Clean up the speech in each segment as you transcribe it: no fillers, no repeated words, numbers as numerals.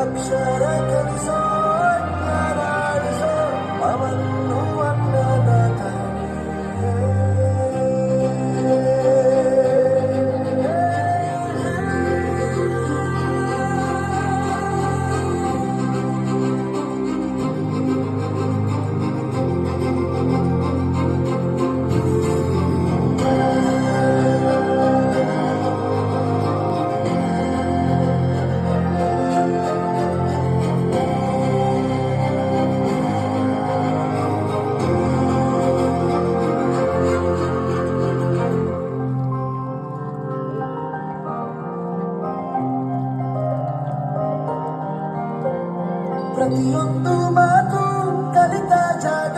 ಅಕ್ಷರ ಕಲಿಸೋ ಜ್ಞಾನಾಡಿಸೋ ಅವನ್ನು ಅನ್ನದಾತ ಪ್ರತಿಯೊಂದು ಮಾತು ಕಲಿತ ಜಾಗ,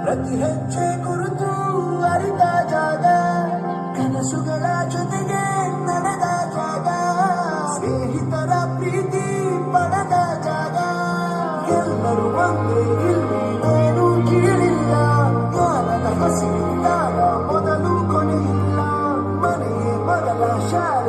ಪ್ರತಿ ಹೆಜ್ಜೆ ಗುರುತು ಅರಿತ ಜಾಗ, ಕನಸುಗಳ ಜೊತೆಗೆ ನಡೆದ ಜಾಗ, ಸ್ನೇಹಿತರ ಪ್ರೀತಿ ಪಡೆದ ಜಾಗ. ಎಲ್ಲರೂ ಒಂದೇ ಇಲ್ಲಿ ಏನು ಕೀಳಿಲ್ಲ, ಜ್ಞಾನದ ಹಸಿವಿದ್ದಾಗ ಮೊದಲು ಕೊನೆಯಿಲ್ಲ. ಮನೆಯೇ ಮೊದಲ ಶಾಲೆ.